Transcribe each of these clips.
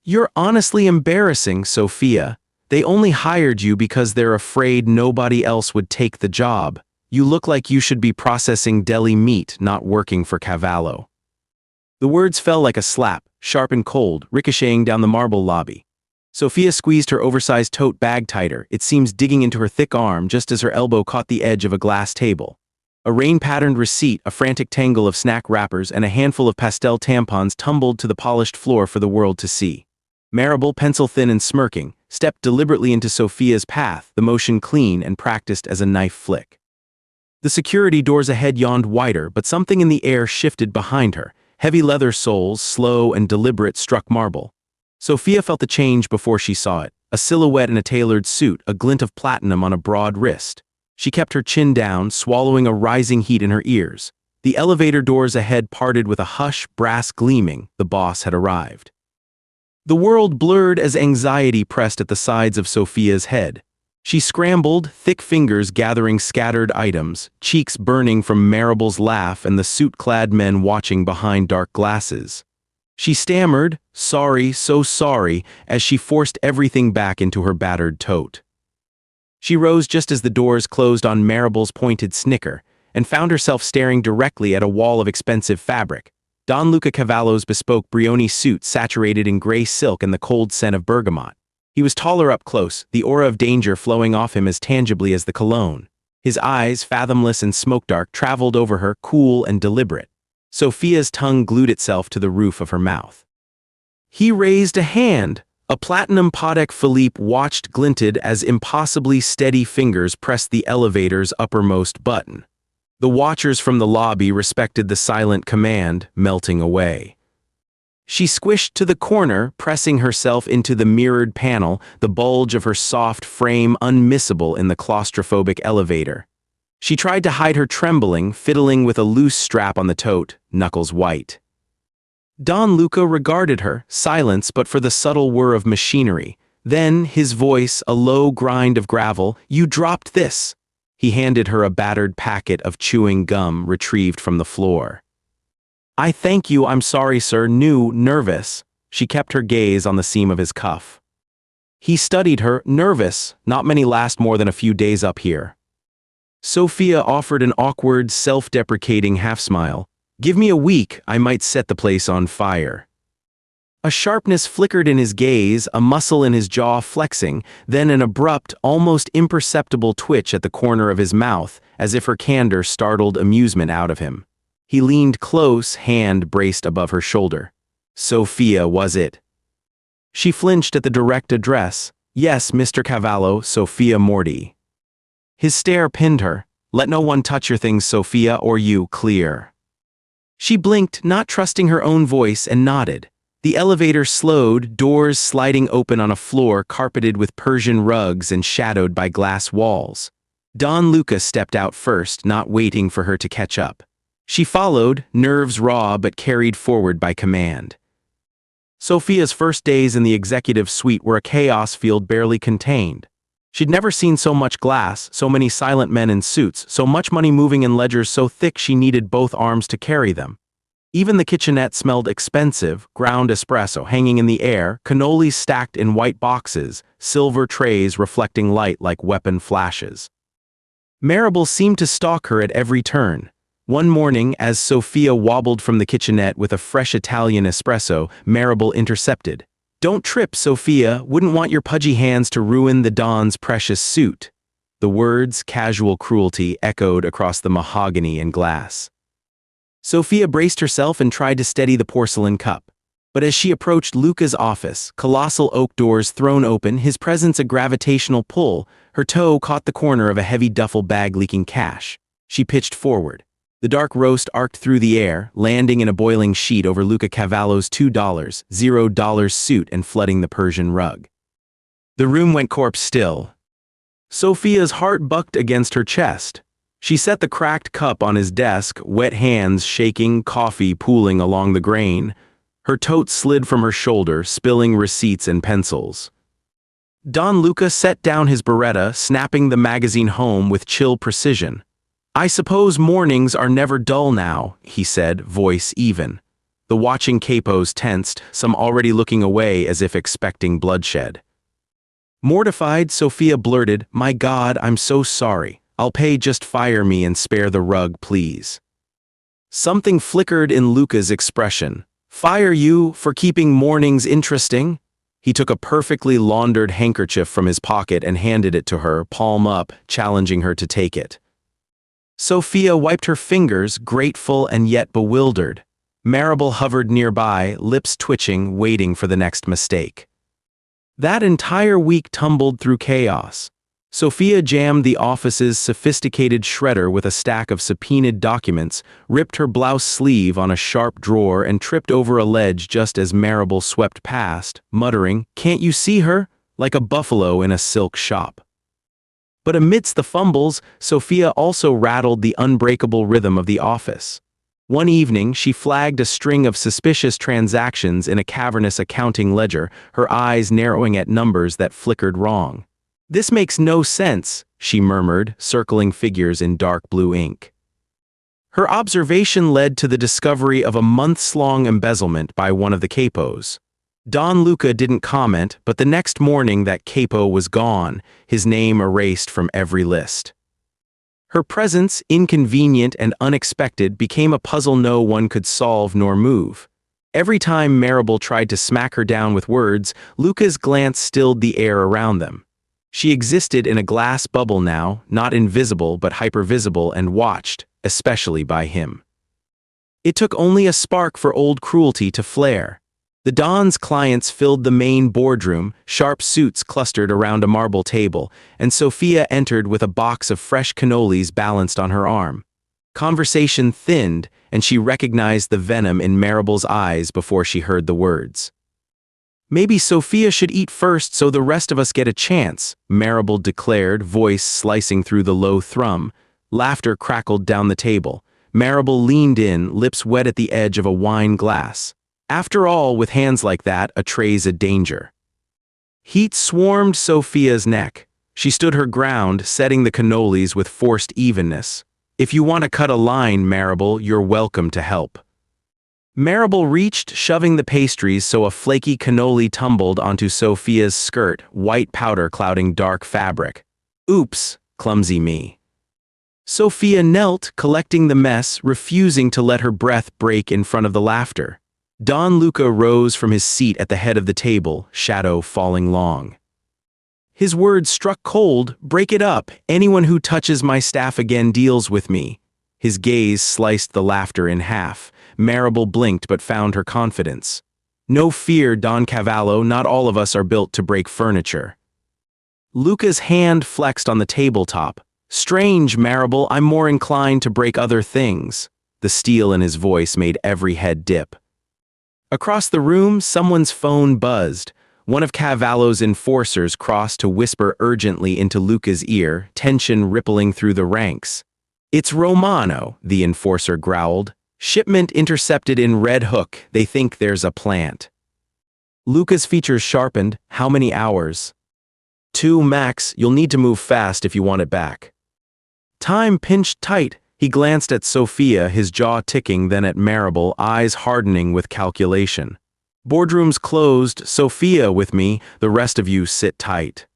You're honestly embarrassing, Sophia. They only hired you because they're afraid nobody else would take the job. You look like you should be processing deli meat, not working for Cavallo." The words fell like a slap, sharp and cold, ricocheting down the marble lobby. Sophia squeezed her oversized tote bag tighter, it seems digging into her thick arm just as her elbow caught the edge of a glass table. A rain-patterned receipt, a frantic tangle of snack wrappers, and a handful of pastel tampons tumbled to the polished floor for the world to see. Marable, pencil-thin and smirking, stepped deliberately into Sophia's path, the motion clean and practiced as a knife flick. The security doors ahead yawned wider, but something in the air shifted behind her. Heavy leather soles, slow and deliberate, struck marble. Sophia felt the change before she saw it, a silhouette in a tailored suit, a glint of platinum on a broad wrist. She kept her chin down, swallowing a rising heat in her ears. The elevator doors ahead parted with a hush, brass gleaming. The boss had arrived. The world blurred as anxiety pressed at the sides of Sophia's head. She scrambled, thick fingers gathering scattered items, cheeks burning from Marable's laugh and the suit-clad men watching behind dark glasses. She stammered, "Sorry, so sorry," as she forced everything back into her battered tote. She rose just as the doors closed on Marable's pointed snicker, and found herself staring directly at a wall of expensive fabric. Don Luca Cavallo's bespoke Brioni suit saturated in gray silk and the cold scent of bergamot. He was taller up close, the aura of danger flowing off him as tangibly as the cologne. His eyes, fathomless and smoke-dark, traveled over her, cool and deliberate. Sophia's tongue glued itself to the roof of her mouth. He raised a hand. A platinum Patek Philippe watch glinted as impossibly steady fingers pressed the elevator's uppermost button. The watchers from the lobby respected the silent command, melting away. She squished to the corner, pressing herself into the mirrored panel, the bulge of her soft frame unmissable in the claustrophobic elevator. She tried to hide her trembling, fiddling with a loose strap on the tote, knuckles white. Don Luca regarded her, silence but for the subtle whir of machinery. Then, his voice, a low grind of gravel, "You dropped this." He handed her a battered packet of chewing gum retrieved from the floor. "I thank you, I'm sorry, sir, new, nervous." She kept her gaze on the seam of his cuff. He studied her, nervous, not many last more than a few days up here. Sophia offered an awkward, self-deprecating half-smile. "Give me a week, I might set the place on fire." A sharpness flickered in his gaze, a muscle in his jaw flexing, then an abrupt, almost imperceptible twitch at the corner of his mouth, as if her candor startled amusement out of him. He leaned close, hand braced above her shoulder. Sophia, was it? She flinched at the direct address. "Yes, Mr. Cavallo, Sophia Morty." His stare pinned her. "Let no one touch your things, Sophia, or you, clear." She blinked, not trusting her own voice, and nodded. The elevator slowed, doors sliding open on a floor carpeted with Persian rugs and shadowed by glass walls. Don Luca stepped out first, not waiting for her to catch up. She followed, nerves raw but carried forward by command. Sophia's first days in the executive suite were a chaos field barely contained. She'd never seen so much glass, so many silent men in suits, so much money moving in ledgers so thick she needed both arms to carry them. Even the kitchenette smelled expensive, ground espresso hanging in the air, cannolis stacked in white boxes, silver trays reflecting light like weapon flashes. Marable seemed to stalk her at every turn. One morning, as Sophia wobbled from the kitchenette with a fresh Italian espresso, Marable intercepted. "Don't trip, Sophia, wouldn't want your pudgy hands to ruin the Don's precious suit." The words, casual cruelty, echoed across the mahogany and glass. Sophia braced herself and tried to steady the porcelain cup. But as she approached Luca's office, colossal oak doors thrown open, his presence a gravitational pull, her toe caught the corner of a heavy duffel bag leaking cash. She pitched forward. The dark roast arced through the air, landing in a boiling sheet over Luca Cavallo's $2 suit and flooding the Persian rug. The room went corpse still. Sophia's heart bucked against her chest. She set the cracked cup on his desk, wet hands shaking, coffee pooling along the grain. Her tote slid from her shoulder, spilling receipts and pencils. Don Luca set down his Beretta, snapping the magazine home with chill precision. "I suppose mornings are never dull now," he said, voice even. The watching capos tensed, some already looking away as if expecting bloodshed. Mortified, Sophia blurted, "My God, I'm so sorry. I'll pay, just fire me and spare the rug, please." Something flickered in Luca's expression. "Fire you for keeping mornings interesting?" He took a perfectly laundered handkerchief from his pocket and handed it to her, palm up, challenging her to take it. Sophia wiped her fingers, grateful and yet bewildered. Marable hovered nearby, lips twitching, waiting for the next mistake. That entire week tumbled through chaos. Sophia jammed the office's sophisticated shredder with a stack of subpoenaed documents, ripped her blouse sleeve on a sharp drawer, and tripped over a ledge just as Marable swept past, muttering, "Can't you see her?" like a buffalo in a silk shop. But amidst the fumbles, Sophia also rattled the unbreakable rhythm of the office. One evening, she flagged a string of suspicious transactions in a cavernous accounting ledger, her eyes narrowing at numbers that flickered wrong. "This makes no sense," she murmured, circling figures in dark blue ink. Her observation led to the discovery of a months-long embezzlement by one of the capos. Don Luca didn't comment, but the next morning that capo was gone, his name erased from every list. Her presence, inconvenient and unexpected, became a puzzle no one could solve nor move. Every time Marable tried to smack her down with words, Luca's glance stilled the air around them. She existed in a glass bubble now, not invisible but hypervisible, and watched, especially by him. It took only a spark for old cruelty to flare. The Don's clients filled the main boardroom, sharp suits clustered around a marble table, and Sophia entered with a box of fresh cannolis balanced on her arm. Conversation thinned, and she recognized the venom in Marable's eyes before she heard the words. "Maybe Sophia should eat first so the rest of us get a chance," Marable declared, voice slicing through the low thrum. Laughter crackled down the table. Marable leaned in, lips wet at the edge of a wine glass. After all, with hands like that, a tray's a danger. Heat swarmed Sophia's neck. She stood her ground, setting the cannolis with forced evenness. "If you want to cut a line, Marable, you're welcome to help." Marable reached, shoving the pastries so a flaky cannoli tumbled onto Sophia's skirt, white powder clouding dark fabric. "Oops, clumsy me." Sophia knelt, collecting the mess, refusing to let her breath break in front of the laughter. Don Luca rose from his seat at the head of the table, shadow falling long. His words struck cold. "Break it up. Anyone who touches my staff again deals with me." His gaze sliced the laughter in half. Marable blinked but found her confidence. "No fear, Don Cavallo, not all of us are built to break furniture." Luca's hand flexed on the tabletop. "Strange, Marable, I'm more inclined to break other things." The steel in his voice made every head dip. Across the room, someone's phone buzzed. One of Cavallo's enforcers crossed to whisper urgently into Luca's ear, tension rippling through the ranks. "It's Romano," the enforcer growled. "Shipment intercepted in Red Hook. They think there's a plant." Luca's features sharpened. "How many hours?" "2 max. You'll need to move fast if you want it back." Time pinched tight. He glanced at Sophia, his jaw ticking, then at Marable, eyes hardening with calculation. "Boardroom's closed. Sophia with me. The rest of you sit tight."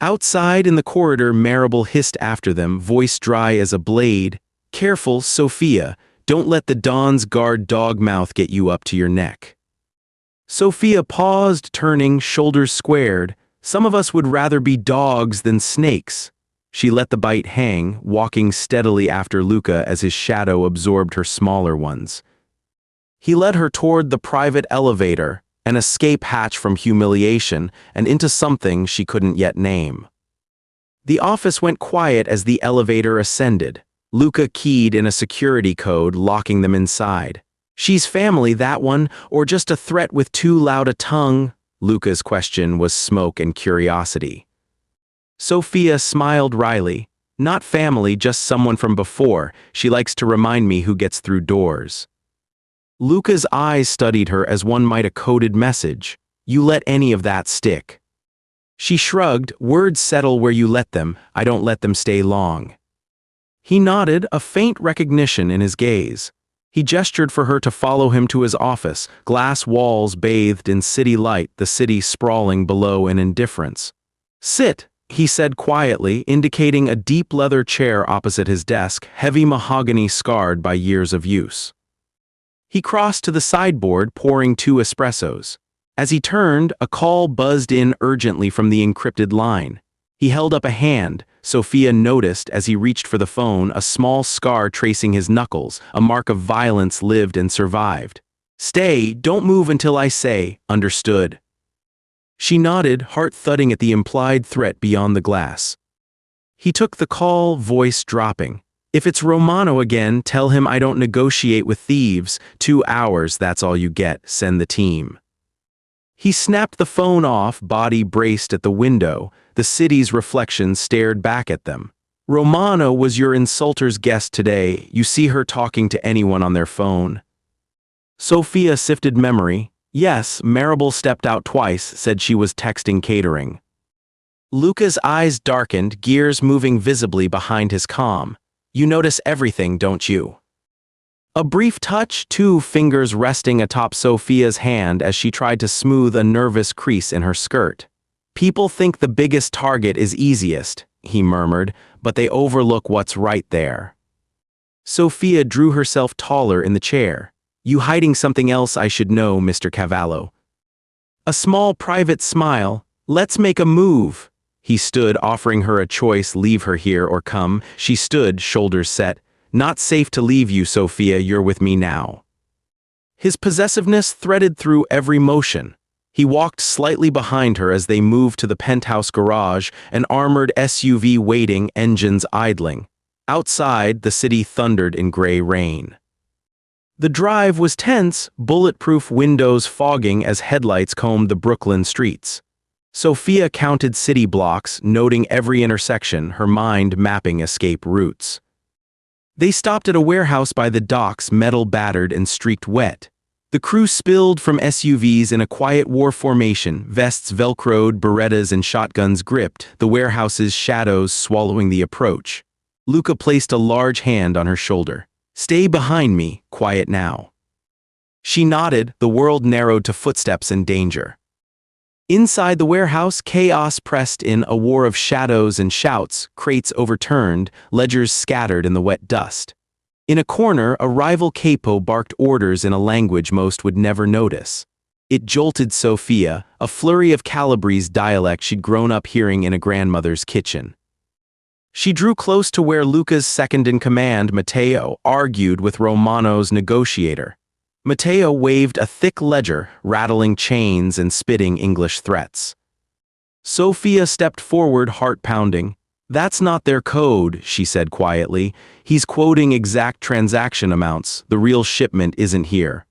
Outside in the corridor, Marable hissed after them, voice dry as a blade. "Careful, Sophia. Don't let the Don's guard dog mouth get you up to your neck." Sophia paused, turning, shoulders squared. "Some of us would rather be dogs than snakes." She let the bite hang, walking steadily after Luca as his shadow absorbed her smaller ones. He led her toward the private elevator, an escape hatch from humiliation, and into something she couldn't yet name. The office went quiet as the elevator ascended. Luca keyed in a security code, locking them inside. "She's family, that one, or just a threat with too loud a tongue?" Luca's question was smoke and curiosity. Sophia smiled wryly. "Not family, just someone from before. She likes to remind me who gets through doors." Luca's eyes studied her as one might a coded message. "You let any of that stick." She shrugged. "Words settle where you let them. I don't let them stay long." He nodded, a faint recognition in his gaze. He gestured for her to follow him to his office, glass walls bathed in city light, the city sprawling below in indifference. "Sit," he said quietly, indicating a deep leather chair opposite his desk, heavy mahogany scarred by years of use. He crossed to the sideboard, pouring 2 espressos. As he turned, a call buzzed in urgently from the encrypted line. He held up a hand. Sophia noticed as he reached for the phone a small scar tracing his knuckles, a mark of violence lived and survived. "Stay, don't move until I say, understood." She nodded, heart thudding at the implied threat beyond the glass. He took the call, voice dropping. "If it's Romano again, tell him I don't negotiate with thieves. 2 hours, that's all you get. Send the team." He snapped the phone off, body braced at the window. The city's reflection stared back at them. "Romano was your insulter's guest today. You see her talking to anyone on their phone?" Sophia sifted memory. Yes, Marable stepped out twice, said she was texting catering. Luca's eyes darkened, gears moving visibly behind his calm. "You notice everything, don't you?" A brief touch, 2 fingers resting atop Sophia's hand as she tried to smooth a nervous crease in her skirt. "People think the biggest target is easiest," he murmured, "but they overlook what's right there." Sophia drew herself taller in the chair. "You hiding something else I should know, Mr. Cavallo?" A small private smile. "Let's make a move." He stood, offering her a choice, leave her here or come. She stood, shoulders set. "Not safe to leave you, Sophia, you're with me now." His possessiveness threaded through every motion. He walked slightly behind her as they moved to the penthouse garage, an armored SUV waiting, engines idling. Outside, the city thundered in gray rain. The drive was tense, bulletproof windows fogging as headlights combed the Brooklyn streets. Sophia counted city blocks, noting every intersection, her mind mapping escape routes. They stopped at a warehouse by the docks, metal battered and streaked wet. The crew spilled from SUVs in a quiet war formation, vests velcroed, Berettas and shotguns gripped, the warehouse's shadows swallowing the approach. Luca placed a large hand on her shoulder. "Stay behind me, quiet now." She nodded, the world narrowed to footsteps and danger. Inside the warehouse, chaos pressed in, a war of shadows and shouts, crates overturned, ledgers scattered in the wet dust. In a corner, a rival capo barked orders in a language most would never notice. It jolted Sophia, a flurry of Calabrese dialect she'd grown up hearing in a grandmother's kitchen. She drew close to where Luca's second-in-command, Matteo, argued with Romano's negotiator. Matteo waved a thick ledger, rattling chains and spitting English threats. Sophia stepped forward, heart pounding. "That's not their code," she said quietly. "He's quoting exact transaction amounts. The real shipment isn't here."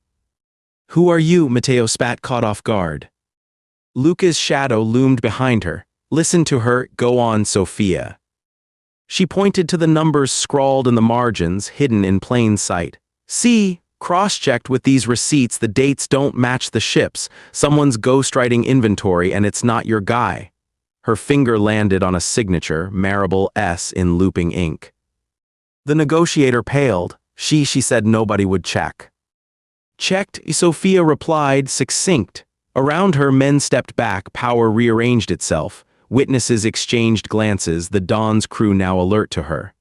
"Who are you?" Matteo spat, caught off guard. Luca's shadow loomed behind her. "Listen to her. Go on, Sophia." She pointed to the numbers scrawled in the margins, hidden in plain sight. "See? Cross-checked with these receipts, the dates don't match the ships. Someone's ghostwriting inventory and it's not your guy." Her finger landed on a signature, Marable S in looping ink. The negotiator paled. She said nobody would check. "Checked," Sophia replied, succinct. Around her, men stepped back, power rearranged itself. Witnesses exchanged glances, the Dawn's crew now alert to her.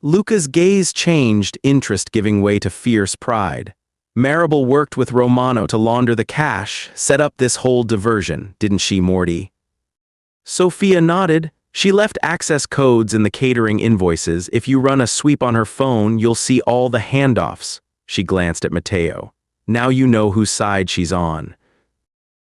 Luca's gaze changed, interest giving way to fierce pride. "Marable worked with Romano to launder the cash, set up this whole diversion, didn't she, Morty?" Sophia nodded. "She left access codes in the catering invoices. If you run a sweep on her phone, you'll see all the handoffs." She glanced at Matteo. "Now you know whose side she's on."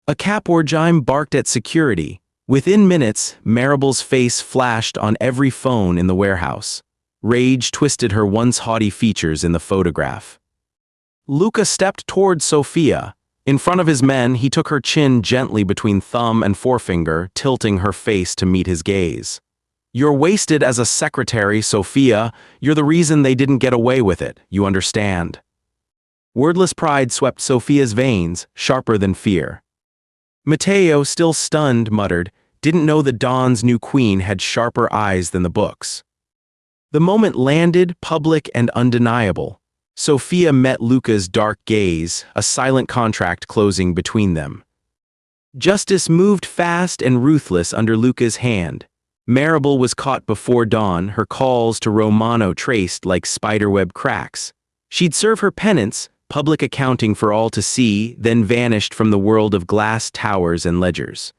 A Capwargime barked at security. Within minutes, Marable's face flashed on every phone in the warehouse. Rage twisted her once haughty features in the photograph. Luca stepped toward Sophia. In front of his men, he took her chin gently between thumb and forefinger, tilting her face to meet his gaze. "You're wasted as a secretary, Sophia. You're the reason they didn't get away with it, you understand." Wordless pride swept Sophia's veins, sharper than fear. Matteo, still stunned, muttered, "Didn't know the Dawn's new queen had sharper eyes than the books." The moment landed, public and undeniable. Sophia met Luca's dark gaze, a silent contract closing between them. Justice moved fast and ruthless under Luca's hand. Maribel was caught before dawn, her calls to Romano traced like spiderweb cracks. She'd serve her penance, public accounting for all to see, then vanished from the world of glass towers and ledgers.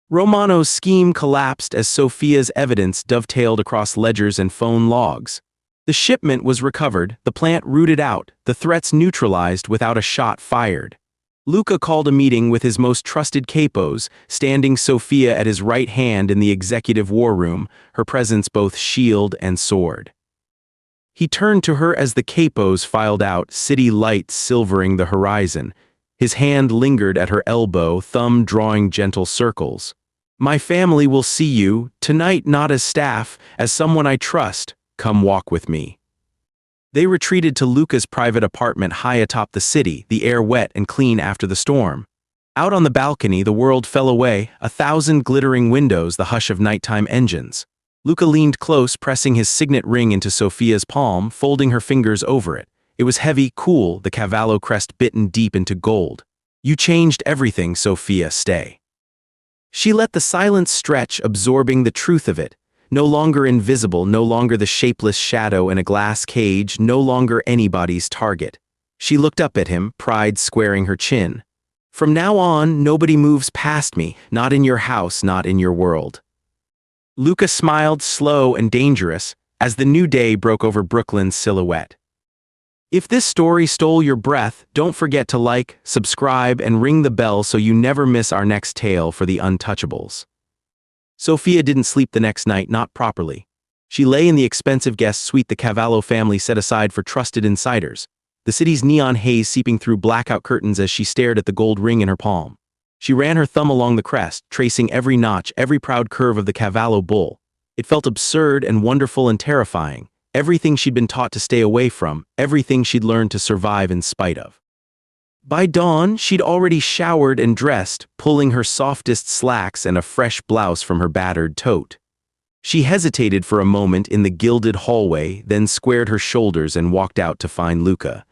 Romano's scheme collapsed as Sophia's evidence dovetailed across ledgers and phone logs. The shipment was recovered, the plant rooted out, the threats neutralized without a shot fired. Luca called a meeting with his most trusted capos, standing Sophia at his right hand in the executive war room, her presence both shield and sword. He turned to her as the capos filed out, city lights silvering the horizon. His hand lingered at her elbow, thumb drawing gentle circles. "My family will see you, tonight not as staff, as someone I trust. Come walk with me." They retreated to Luca's private apartment high atop the city, the air wet and clean after the storm. Out on the balcony, the world fell away, 1,000 glittering windows, the hush of nighttime engines. Luca leaned close, pressing his signet ring into Sophia's palm, folding her fingers over it. It was heavy, cool, the cavallo crest bitten deep into gold. "You changed everything, Sophia, stay." She let the silence stretch, absorbing the truth of it. No longer invisible, no longer the shapeless shadow in a glass cage, no longer anybody's target. She looked up at him, pride squaring her chin. "From now on, nobody moves past me, not in your house, not in your world." Luca smiled, slow and dangerous, as the new day broke over Brooklyn's silhouette. If this story stole your breath, don't forget to like, subscribe, and ring the bell so you never miss our next tale for the untouchables. Sophia didn't sleep the next night, not properly. She lay in the expensive guest suite the Cavallo family set aside for trusted insiders, the city's neon haze seeping through blackout curtains as she stared at the gold ring in her palm. She ran her thumb along the crest, tracing every notch, every proud curve of the Cavallo bull. It felt absurd and wonderful and terrifying, everything she'd been taught to stay away from, everything she'd learned to survive in spite of. By dawn, she'd already showered and dressed, pulling her softest slacks and a fresh blouse from her battered tote. She hesitated for a moment in the gilded hallway, then squared her shoulders and walked out to find Luca.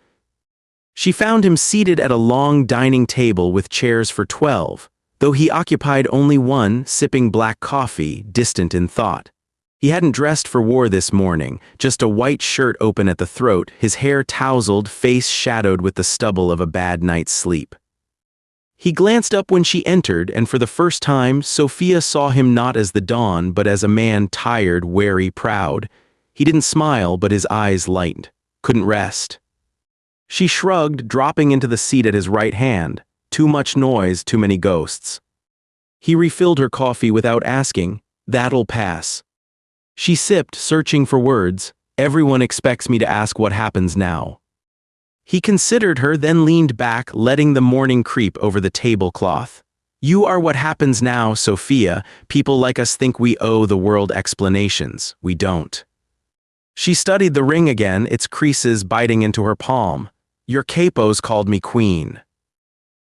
She found him seated at a long dining table with chairs for 12, though he occupied only one, sipping black coffee, distant in thought. He hadn't dressed for war this morning, just a white shirt open at the throat, his hair tousled, face shadowed with the stubble of a bad night's sleep. He glanced up when she entered, and for the first time, Sophia saw him not as the dawn, but as a man tired, wary, proud. He didn't smile, but his eyes lightened. Couldn't rest. She shrugged, dropping into the seat at his right hand. Too much noise, too many ghosts. He refilled her coffee without asking. "That'll pass." She sipped, searching for words. "Everyone expects me to ask what happens now." He considered her, then leaned back, letting the morning creep over the tablecloth. "You are what happens now, Sophia. People like us think we owe the world explanations. We don't." She studied the ring again, its creases biting into her palm. "Your capos called me queen."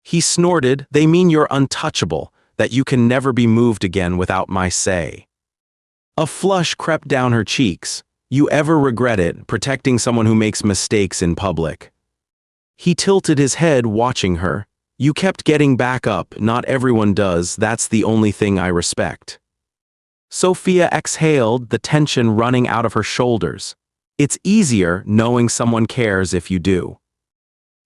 He snorted. "They mean you're untouchable, that you can never be moved again without my say." A flush crept down her cheeks. "You ever regret it, protecting someone who makes mistakes in public?" He tilted his head, watching her. "You kept getting back up, not everyone does, that's the only thing I respect." Sophia exhaled, the tension running out of her shoulders. It's easier knowing someone cares if you do.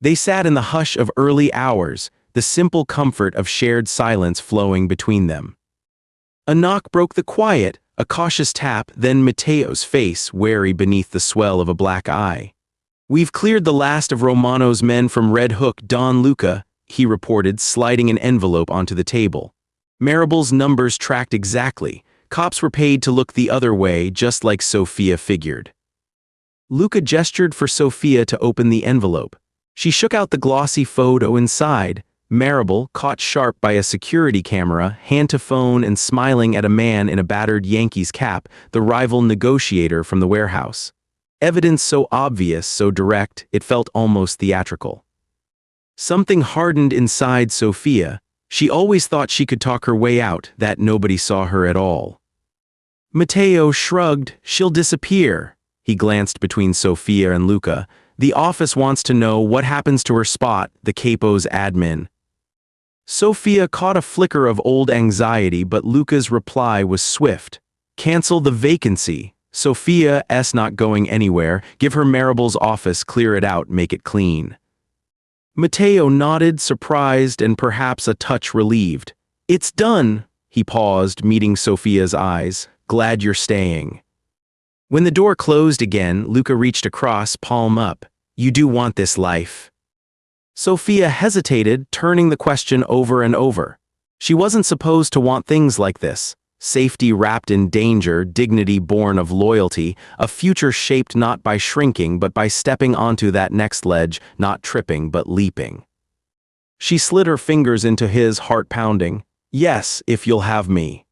They sat in the hush of early hours, the simple comfort of shared silence flowing between them. A knock broke the quiet, a cautious tap, then Matteo's face, wary beneath the swell of a black eye. "We've cleared the last of Romano's men from Red Hook, Don Luca," he reported, sliding an envelope onto the table. Maribel's numbers tracked exactly. Cops were paid to look the other way, just like Sophia figured. Luca gestured for Sophia to open the envelope. She shook out the glossy photo inside. Maribel, caught sharp by a security camera, hand to phone and smiling at a man in a battered Yankees cap, the rival negotiator from the warehouse. Evidence so obvious, so direct, it felt almost theatrical. Something hardened inside Sophia. She always thought she could talk her way out, that nobody saw her at all. Matteo shrugged. "She'll disappear." He glanced between Sophia and Luca. The office wants to know what happens to her spot, the capo's admin. Sophia caught a flicker of old anxiety, but Luca's reply was swift. Cancel the vacancy. Sophia's not going anywhere. Give her Marable's office, clear it out, make it clean. Matteo nodded, surprised and perhaps a touch relieved. It's done. He paused, meeting Sophia's eyes. Glad you're staying. When the door closed again, Luca reached across, palm up. You do want this life. Sophia hesitated, turning the question over and over. She wasn't supposed to want things like this. Safety wrapped in danger, dignity born of loyalty, a future shaped not by shrinking but by stepping onto that next ledge, not tripping but leaping. She slid her fingers into his, heart pounding. Yes, if you'll have me.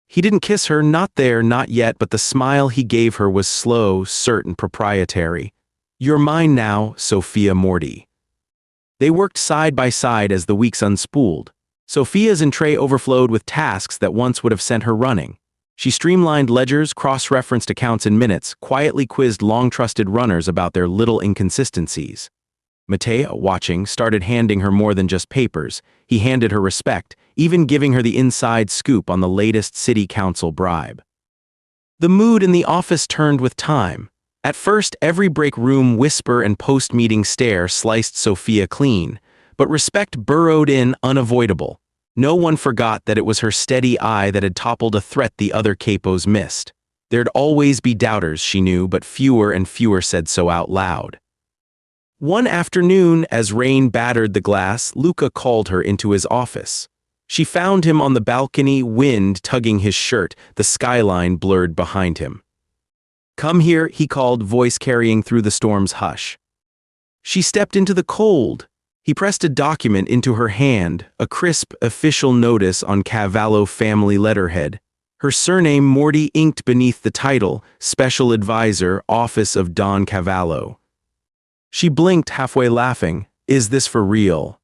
He didn't kiss her, not there, not yet, but the smile he gave her was slow, certain, proprietary. You're mine now, Sophia Morty. They worked side by side as the weeks unspooled. Sophia's tray overflowed with tasks that once would have sent her running. She streamlined ledgers, cross-referenced accounts in minutes, quietly quizzed long-trusted runners about their little inconsistencies. Matteo, watching, started handing her more than just papers. He handed her respect, even giving her the inside scoop on the latest city council bribe. The mood in the office turned with time. At first, every break room whisper and post-meeting stare sliced Sophia clean, but respect burrowed in, unavoidable. No one forgot that it was her steady eye that had toppled a threat the other capos missed. There'd always be doubters, she knew, but fewer and fewer said so out loud. One afternoon, as rain battered the glass, Luca called her into his office. She found him on the balcony, wind tugging his shirt, the skyline blurred behind him. Come here, he called, voice carrying through the storm's hush. She stepped into the cold. He pressed a document into her hand, a crisp, official notice on Cavallo family letterhead. Her surname Morty inked beneath the title, Special Advisor, Office of Don Cavallo. She blinked, halfway laughing. Is this for real?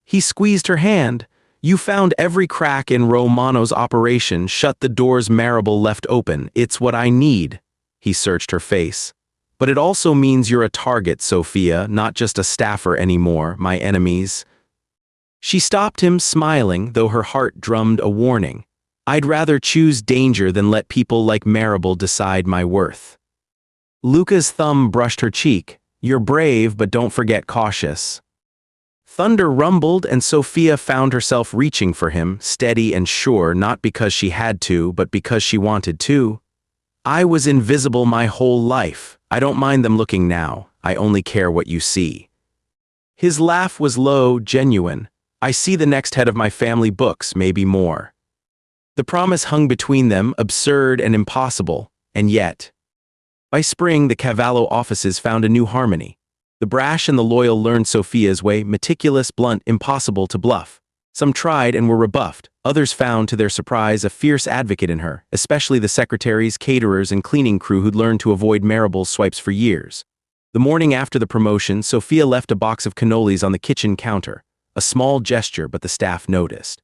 He squeezed her hand. You found every crack in Romano's operation, shut the doors Marable left open. It's what I need. He searched her face. But it also means you're a target, Sophia, not just a staffer anymore, my enemies. She stopped him, smiling, though her heart drummed a warning. I'd rather choose danger than let people like Marable decide my worth. Luca's thumb brushed her cheek. You're brave, but don't forget cautious. Thunder rumbled, and Sophia found herself reaching for him, steady and sure, not because she had to, but because she wanted to. I was invisible my whole life. I don't mind them looking now. I only care what you see. His laugh was low, genuine. I see the next head of my family books, maybe more. The promise hung between them, absurd and impossible, and yet. By spring, the Cavallo offices found a new harmony. The brash and the loyal learned Sophia's way, meticulous, blunt, impossible to bluff. Some tried and were rebuffed. Others found, to their surprise, a fierce advocate in her, especially the secretaries, caterers, and cleaning crew who'd learned to avoid Marable's swipes for years. The morning after the promotion, Sophia left a box of cannolis on the kitchen counter. A small gesture, but the staff noticed.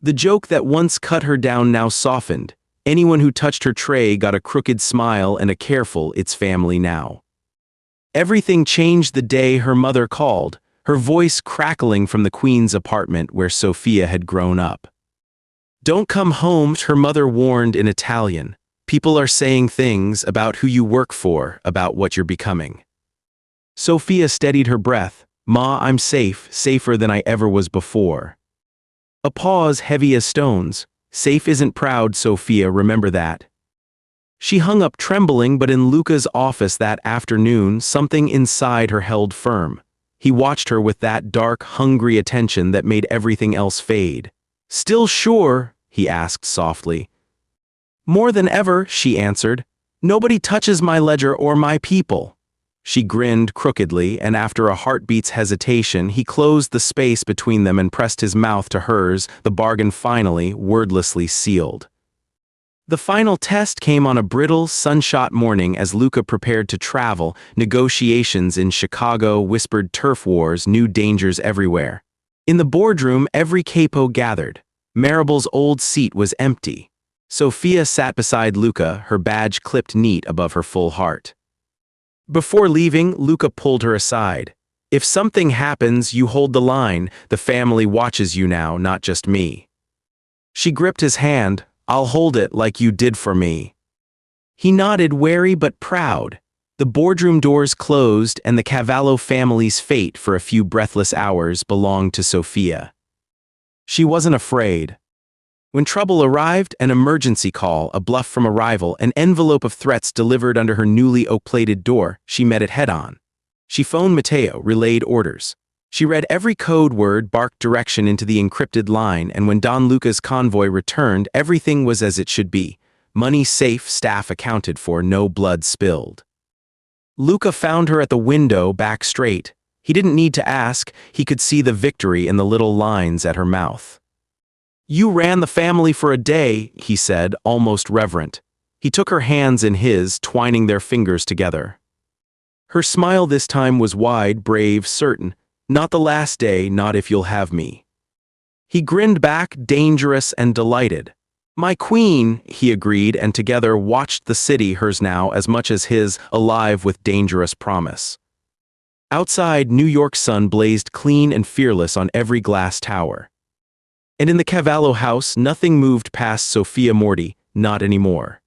The joke that once cut her down now softened. Anyone who touched her tray got a crooked smile and a careful, it's family now. Everything changed the day her mother called, her voice crackling from the Queen's apartment where Sophia had grown up. Don't come home, her mother warned in Italian. People are saying things about who you work for, about what you're becoming. Sophia steadied her breath. Ma, I'm safe, safer than I ever was before. A pause heavy as stones. Safe isn't proud, Sophia, remember that. She hung up trembling, but in Luca's office that afternoon, something inside her held firm. He watched her with that dark, hungry attention that made everything else fade. Still sure? He asked softly. More than ever, she answered. Nobody touches my ledger or my people. She grinned crookedly, and after a heartbeat's hesitation, he closed the space between them and pressed his mouth to hers, the bargain finally, wordlessly sealed. The final test came on a brittle, sunshot morning as Luca prepared to travel, negotiations in Chicago, whispered turf wars, new dangers everywhere. In the boardroom, every capo gathered. Marable's old seat was empty. Sophia sat beside Luca, her badge clipped neat above her full heart. Before leaving, Luca pulled her aside. If something happens, you hold the line. The family watches you now, not just me. She gripped his hand. I'll hold it like you did for me. He nodded, wary but proud. The boardroom doors closed, and the Cavallo family's fate for a few breathless hours belonged to Sofia. She wasn't afraid. When trouble arrived, an emergency call, a bluff from a rival, an envelope of threats delivered under her newly oak-plated door, she met it head-on. She phoned Matteo, relayed orders. She read every code word, barked direction into the encrypted line, and when Don Luca's convoy returned, everything was as it should be. Money safe, staff accounted for, no blood spilled. Luca found her at the window, back straight. He didn't need to ask, he could see the victory in the little lines at her mouth. You ran the family for a day, he said, almost reverent. He took her hands in his, twining their fingers together. Her smile this time was wide, brave, certain. Not the last day, not if you'll have me. He grinned back, dangerous and delighted. My queen, he agreed, and together watched the city, hers now as much as his, alive with dangerous promise. Outside, New York's sun blazed clean and fearless on every glass tower. And in the Cavallo house, nothing moved past Sophia Morti, not anymore.